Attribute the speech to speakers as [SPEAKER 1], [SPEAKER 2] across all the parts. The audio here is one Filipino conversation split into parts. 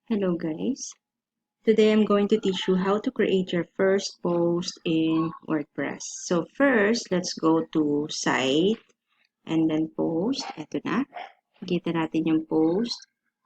[SPEAKER 1] Hello guys. Today I'm going to teach you how to create your first post in WordPress. So first, let's go to site and then post. Ito na. Kita natin yung post.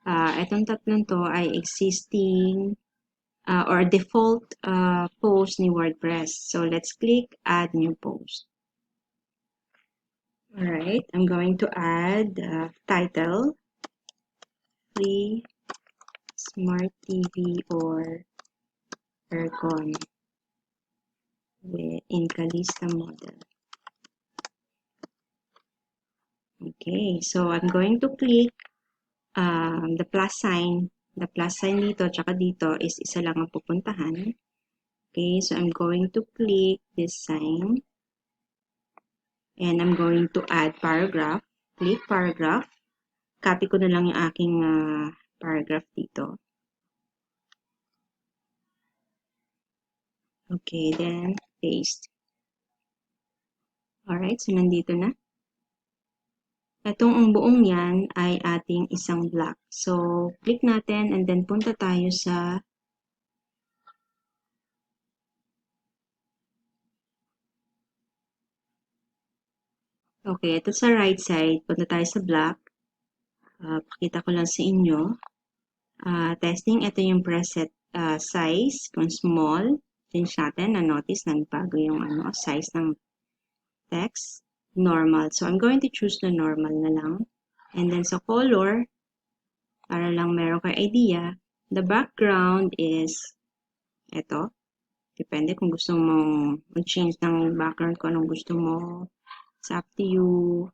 [SPEAKER 1] Itong tatlong to ay existing or default post ni WordPress. So let's click add new post. Alright, I'm going to add title, free smart TV or aircon in Calista model. Okay, so I'm going to click the plus sign. The plus sign dito, tsaka dito is isa lang ang pupuntahan. Okay, so I'm going to click this sign. And I'm going to add paragraph. Click paragraph. Copy ko na lang yung aking paragraph dito. Okay, then paste. Alright, so nandito na. Itong buong yan ay ating isang block. So, click natin and then punta tayo sa okay, ito sa right side, punta tayo sa block. Pakita ko lang sa inyo. Testing, ito yung preset size. Kung small, change natin. Na-notice, nagbago yung size ng text. Normal. So, I'm going to choose the normal na lang. And then sa color, para lang meron kayo idea, the background is ito. Depende kung gusto mong mag-change ng background ko anong gusto mo. It's up to you.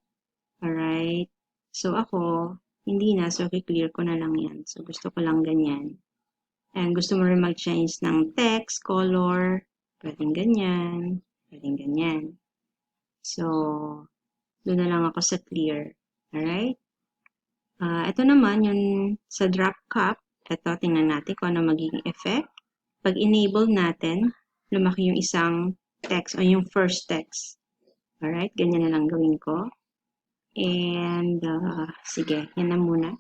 [SPEAKER 1] Alright. So, ako, hindi na. So, i-clear ko na lang yan. So, gusto ko lang ganyan. And gusto mo rin mag-change ng text, color, pwedeng ganyan, pwedeng ganyan. So, doon na lang ako sa clear. Alright? Ito naman, yung sa drop cap, ito, tingnan natin kung ano magiging effect. Pag enable natin, lumaki yung isang text o yung first text. Alright? Ganyan na lang gawin ko. And, sige, yan na muna.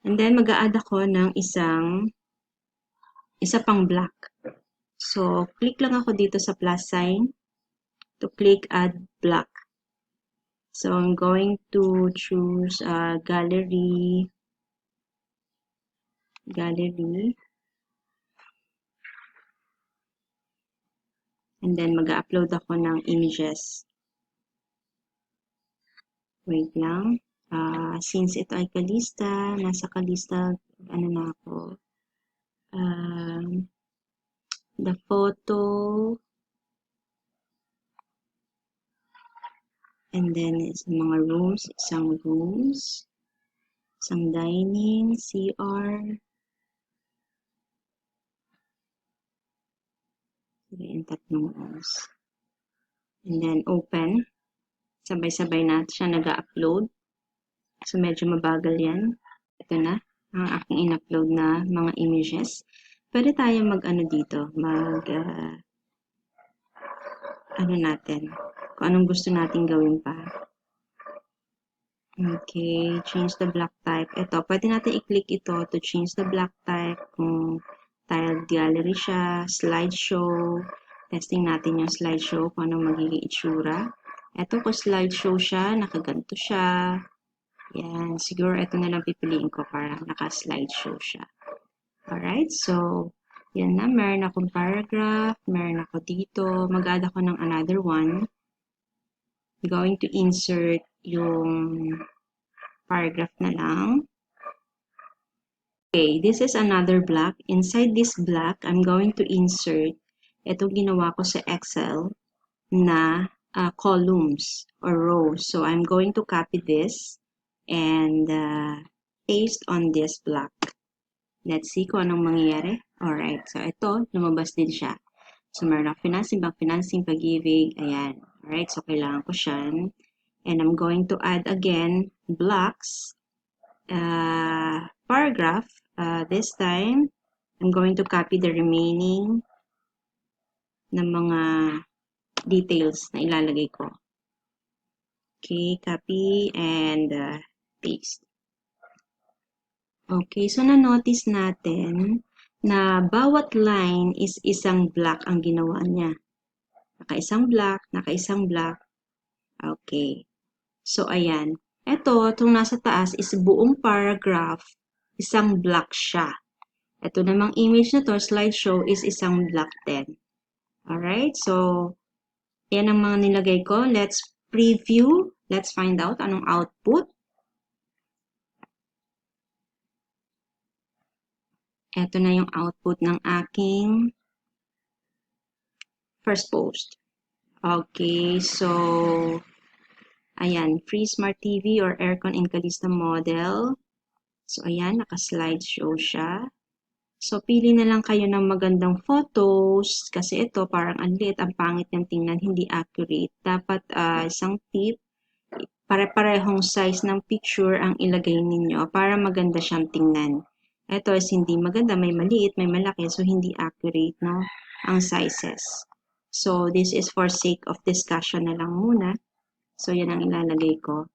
[SPEAKER 1] And then, mag-a-add ako ng isa pang black. So, click lang ako dito sa plus sign to click add black. So, I'm going to choose gallery. And then, mag-upload ako ng images. Wait lang. Since ito ay Calista, nasa Calista, ano na ako, the photo, and then mga rooms, isang dining, CR, yung tatlong rooms. And then open, sabay-sabay na siya nag-upload. So medyo mabagal yan. Ito na, ang aking in-upload na mga images. Pwede tayo mag-ano dito, ano natin, kung anong gusto natin gawin pa. Okay, change the block type. Ito, pwede natin i-click ito to change the block type. Kung tiled gallery siya, slideshow. Testing natin yung slideshow kung anong magiging itsura. Ito, kung slideshow siya, nakaganto siya. Yan, siguro ito na lang pipiliin ko para naka-slideshow siya. Alright, so, yan na. Meron akong paragraph. Meron ako dito. Mag-add ako ng another one. I'm going to insert yung paragraph na lang. Okay, this is another block. Inside this block, I'm going to insert itong ginawa ko sa Excel na columns or rows. So, I'm going to copy this and paste on this block. Let's see kung anong mangyayari. Alright, so ito, lumabas din siya. So, meron ako financing, bank financing, pag-ibig, ayan. Alright, so kailangan ko siya. And I'm going to add again blocks, paragraph. This time, I'm going to copy the remaining ng mga details na ilalagay ko. Okay, copy and paste. Okay, so na-notice natin na bawat line is isang block ang ginawa niya. Nakaisang block, nakaisang block. Okay. So, ayan. Ito, itong nasa taas is buong paragraph, isang block siya. Ito namang image na to, slideshow, is isang block din. Alright, so, yan ang mga nilagay ko. Let's preview. Let's find out anong output. Ito na yung output ng aking first post. Okay, so, ayan, free smart TV or aircon in Calista model. So, ayan, naka-slideshow siya. So, pili na lang kayo ng magandang photos kasi ito parang ang liit, ang pangit niyang tingnan, hindi accurate. Dapat isang tip, pare-parehong size ng picture ang ilagay ninyo para maganda siyang tingnan. Ito is hindi maganda, may maliit, may malaki, so hindi accurate, no? Ang sizes. So, this is for sake of discussion na lang muna. So, yan ang ilalagay ko.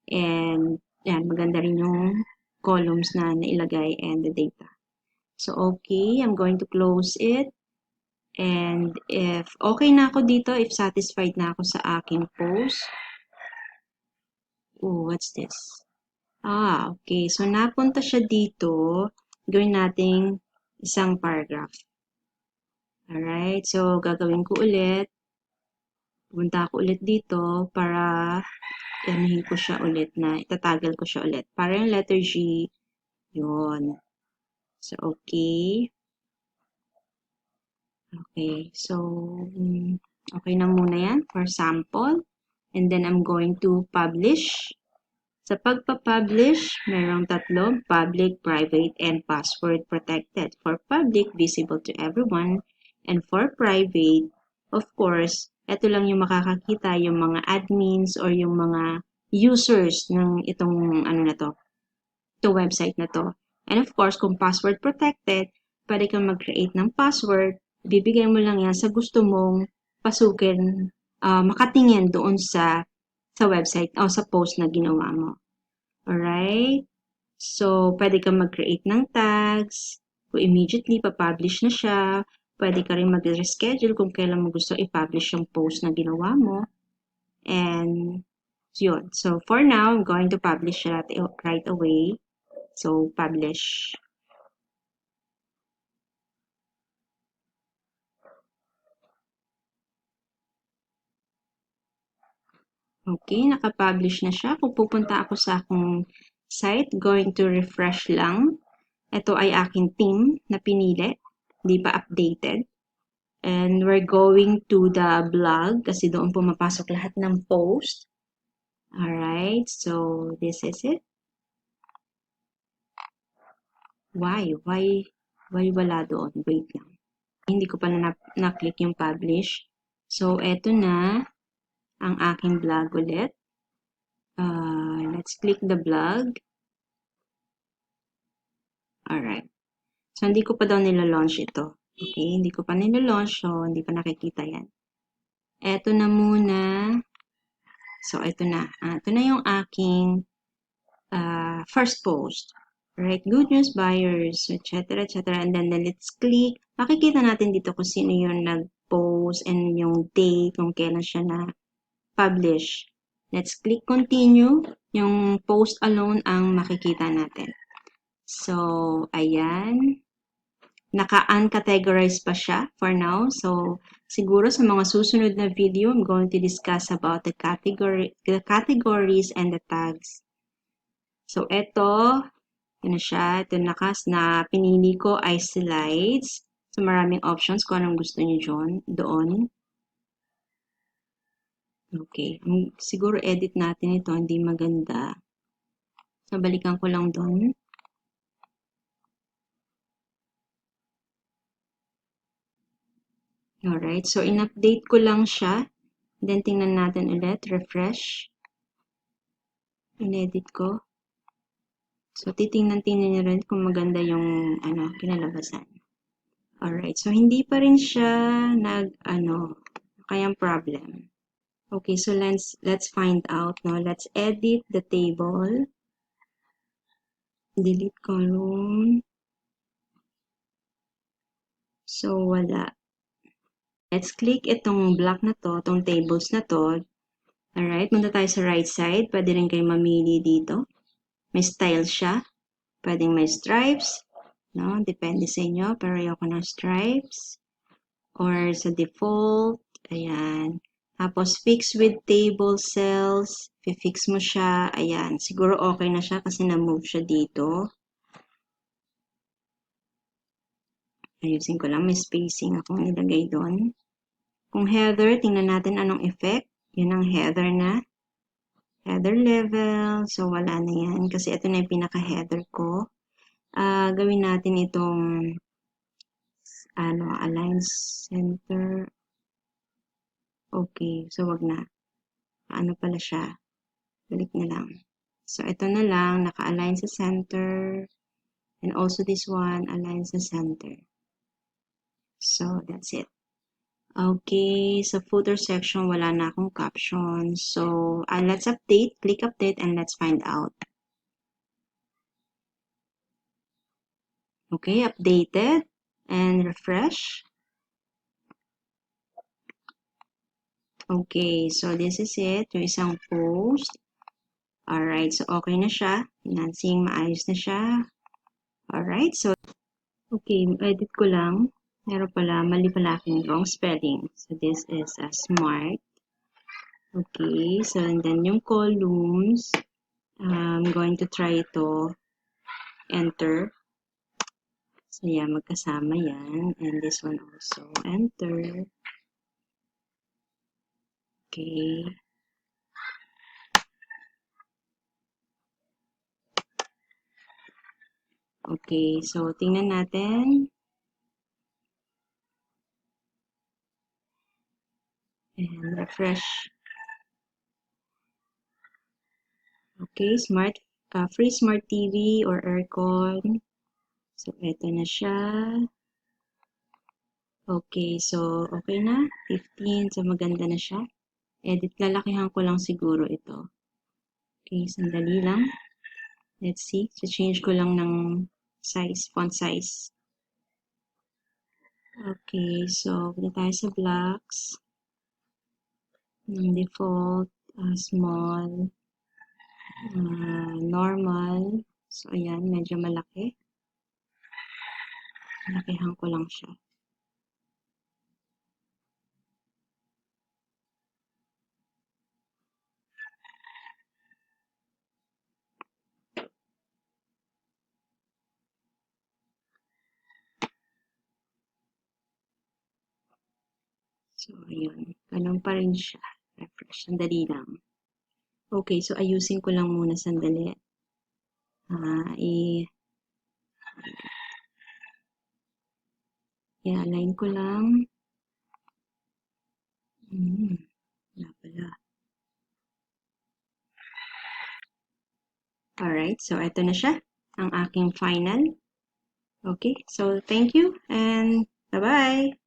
[SPEAKER 1] And, yan, maganda rin yung columns na nailagay and the data. So, okay, I'm going to close it. And if okay na ako dito, if satisfied na ako sa aking post. Oh, what's this? Okay. So, napunta siya dito. Gawin nating isang paragraph. Alright. So, gagawin ko ulit. Punta ako ulit dito para anuhin ko siya ulit na itatagal ko siya ulit. Para yung letter G, yun. So, okay. Okay, so okay na muna yan for sample. And then I'm going to publish. Sa pagpa-publish, merong tatlo, public, private, and password protected. For public, visible to everyone. And for private, of course, ito lang yung makakakita yung mga admins or yung mga users ng itong ano na to website na to. And of course, kung password protected, pwede kang mag-create ng password. Bibigay mo lang yan sa gusto mong pasukin, makatingin doon sa website o sa post na ginawa mo. Alright? So, pwede kang mag-create ng tags. Kung immediately pa-publish na siya, pwede ka rin mag-reschedule kung kailan mo gusto i-publish yung post na ginawa mo. And, yun. So, for now, I'm going to publish that right away. So, publish. Okay, nakapublish na siya. Kung pupunta ako sa akong site, going to refresh lang. Ito ay aking theme na pinili. Hindi pa updated. And we're going to the blog kasi doon pumapasok lahat ng post. Alright, so this is it. Why wala doon? Wait lang. Hindi ko pa na-click yung publish. So, eto na ang aking blog ulit. Let's click the blog. Alright. So, hindi ko pa daw nila-launch ito. Okay, hindi ko pa nila-launch, so hindi pa nakikita yan. Eto na muna. So, ito na. Ito na yung aking first post. Right, good news buyers, etc., etc. And then let's click. Makikita natin dito kung sino yung nag-post and yung date, kung kailan siya na-publish. Let's click continue. Yung post alone ang makikita natin. So, ayan. Naka-uncategorized pa siya for now. So, siguro sa mga susunod na video, I'm going to discuss about the categories and the tags. So, ito na siya. Ito na pinili ko ay slides. So, maraming options kung anong gusto niyo doon. Okay. Siguro edit natin ito. Hindi maganda. So, balikan ko lang doon. Alright. So, in-update ko lang siya. Then, tingnan natin ulit. Refresh. In-edit ko. So, titingnan-tingnan niyo rin kung maganda yung kinalabasan. Alright. So, hindi pa rin siya kayang problem. Okay, so let's find out. No? Let's edit the table. delete column. So, wala. Let's click itong block na to, itong tables na to. Alright, punta tayo sa right side. Pwede rin kayo mamili dito. May style siya. Pwedeng may stripes. No? Depende sa inyo. Pero ayoko ng stripes. Or sa default. Ayan. Tapos, fix with table cells. Fix mo siya. Ayan. Siguro okay na siya kasi na-move siya dito. Ayusin ko lang. May spacing akong nilagay doon. Kung header, tingnan natin anong effect. Yun ang header na. Header level. So, wala na yan. Kasi ito na yung pinaka-header ko. Gawin natin itong align center. Okay. So, wag na. Ano pala siya? Balik na lang. So, ito na lang. Naka-align sa center. And also this one, align sa center. So, that's it. Okay, sa footer section, wala na akong caption. So, let's update. Click update and let's find out. Okay, updated. And refresh. Okay, so this is it. Yung isang post. Alright, so okay na siya. Financing, maayos na siya. Alright, so, okay, edit ko lang. Meron pala, mali pala aking wrong spelling. So, this is a smart. Okay, so and then yung columns, I'm going to try to enter. So, yeah, magkasama yan. And this one also, enter. Okay. Okay, so tingnan natin. And refresh. Okay, free smart TV or aircon. So, ito na siya. Okay, so, okay na. 15, so maganda na siya. Edit, lalakihan ko lang siguro ito. Okay, sandali lang. Let's see. So, change ko lang ng size, font size. Okay, so, punta tayo sa blocks. Default, small, normal. So, ayan, medyo malaki. Lakihan ko lang siya. So, ayun. Ganun pa rin siya. Refresh. Sandali lang. Okay, so ayusin ko lang muna sandali. I-align ko lang. Wala pala. Alright, so ito na siya. Ang aking final. Okay, so thank you and bye-bye!